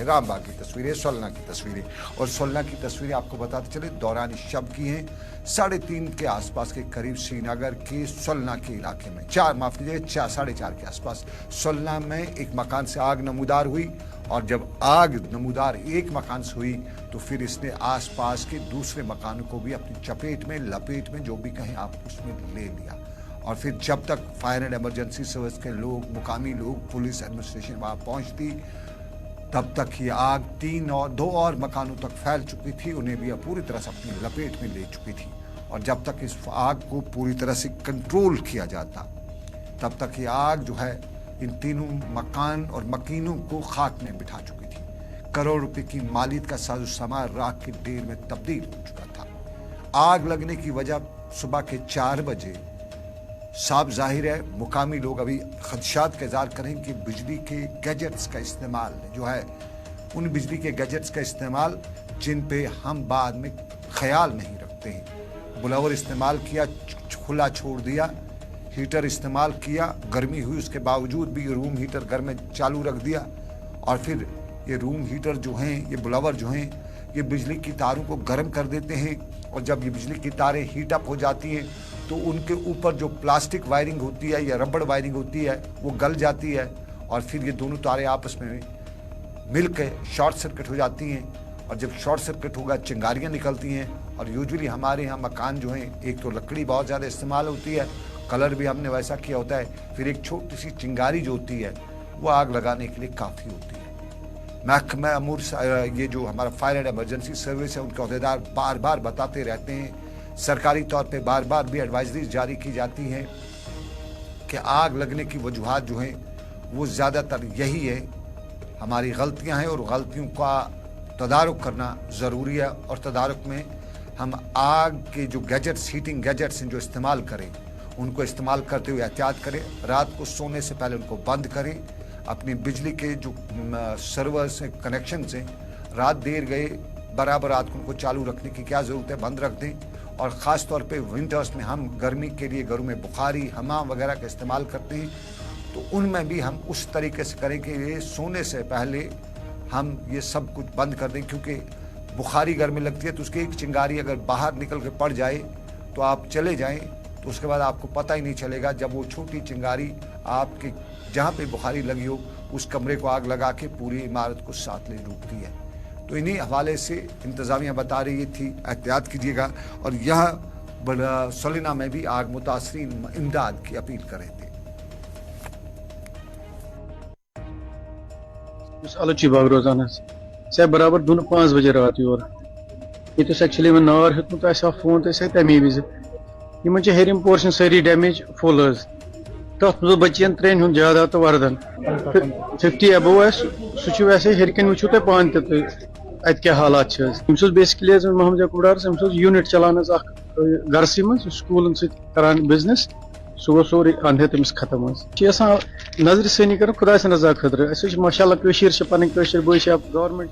रामबाग की तस्वीरें, सोलना की तस्वीरें। और सोलना की तस्वीरें आपको बताते चले दौरान शब की हैं 3:30 के आसपास के करीब श्रीनगर के सोलना के इलाके में, 4:30 के आसपास सोलना में एक मकान से आग नमूदार हुई। और जब आग नमूदार एक मकान से हुई तो फिर इसने आसपास के दूसरे मकानों को भी अपनी चपेट में, लपेट में, जो भी कहें आप, उसमें ले लिया। और फिर जब तक फायर एंड इमरजेंसी सर्विस के लोग, मुकामी लोग, पुलिस एडमिनिस्ट्रेशन वहाँ पहुँचती, तब तक ये आग 2 और मकानों तक फैल चुकी थी, उन्हें भी पूरी तरह से अपनी लपेट में ले चुकी थी। और जब तक इस आग को पूरी तरह से कंट्रोल किया जाता, तब तक ये आग जो है इन तीनों मकान और मकीनों को खाक में बिठा चुकी थी। करोड़ रुपए की मालियत का साजो सामान राख के ढेर में तब्दील हो चुका था। आग लगने की वजह सुबह के 4 बजे साफ जाहिर है। मुकामी लोग अभी खदशात का इज़हार करें कि बिजली के गैजेट्स का इस्तेमाल जो है, उन बिजली के गैजेट्स का इस्तेमाल जिन पे हम बाद में ख्याल नहीं रखते हैं। बुलावर इस्तेमाल किया, खुला छोड़ दिया, हीटर इस्तेमाल किया, गर्मी हुई उसके बावजूद भी रूम हीटर घर में चालू रख दिया। और फिर ये रूम हीटर जो हैं, ये बुलावर जो हैं, ये बिजली की तारों को गर्म कर देते हैं। और जब ये बिजली की तारें हीट अप हो जाती हैं तो उनके ऊपर जो प्लास्टिक वायरिंग होती है या रबड़ वायरिंग होती है वो गल जाती है। और फिर ये दोनों तारें आपस में मिलकर शॉर्ट सर्किट हो जाती हैं। और जब शॉर्ट सर्किट होगा चिंगारियाँ निकलती हैं। और यूजुअली हमारे यहाँ मकान जो हैं, एक तो लकड़ी बहुत ज़्यादा इस्तेमाल होती है, कलर भी हमने वैसा किया होता है, फिर एक छोटी सी चिंगारी जो होती है वो आग लगाने के लिए काफ़ी होती है। महकमा अमूर, ये जो हमारा फायर एंड इमरजेंसी सर्विस है, उनके अहदेदार बार बार बताते रहते हैं, सरकारी तौर पे बार बार भी एडवाइजरी जारी की जाती हैं कि आग लगने की वजूहात जो हैं वो ज़्यादातर यही है, हमारी गलतियां हैं और गलतियों का तदारुक करना ज़रूरी है। और तदारुक में हम आग के जो गैजेट्स, हीटिंग गैजेट्स हैं जो इस्तेमाल करें, उनको इस्तेमाल करते हुए एहतियात करें। रात को सोने से पहले उनको बंद करें। अपनी बिजली के जो सर्वर्स हैं, कनेक्शन हैं, रात देर गए बराबर रात को उनको चालू रखने की क्या ज़रूरत है, बंद रख दें। और ख़ास तौर पे विंटर्स में हम गर्मी के लिए घरों में बुखारी, हमाम वगैरह का इस्तेमाल करते हैं, तो उनमें भी हम उस तरीके से करें कि ये सोने से पहले हम ये सब कुछ बंद कर दें। क्योंकि बुखारी घर में लगती है तो उसकी एक चिंगारी अगर बाहर निकल के पड़ जाए तो आप चले जाएं तो उसके बाद आपको पता ही नहीं चलेगा, जब वो छोटी चिंगारी आपके जहाँ पे बुखारी लगी हो उस कमरे को आग लगा के पूरी इमारत को साथ ले डूबती है। तो इन्हीं हवाले से इंतज़ामिया बता रही थी एहतियात कीजिएगा। और यह सोलिना में भी आग मुतासरीन इमदाद की अपील कर रहे थे। अलची बाग रोजान से बराबर 5 बजे रात योर ये एक्चुअली में नार हेतमुत फोन तो तमी विज इन हेरिम पोर्शन सारी डैमेज फुल तथ मज बचन 3 हूं ज्यादा तो वर्दन 50 अबो सह वैसे हेरकन वो तुम पान अत क्या हालात बेसिकली मोहम्मद यकूब डार यूनिट चलान गरस मज स्कूलन सरान बिजनेस सह सोरे अंधे तमिस खत्म नजर सनी कर खुदा रजा खतर माशाल्लाह पन गवर्नमेंट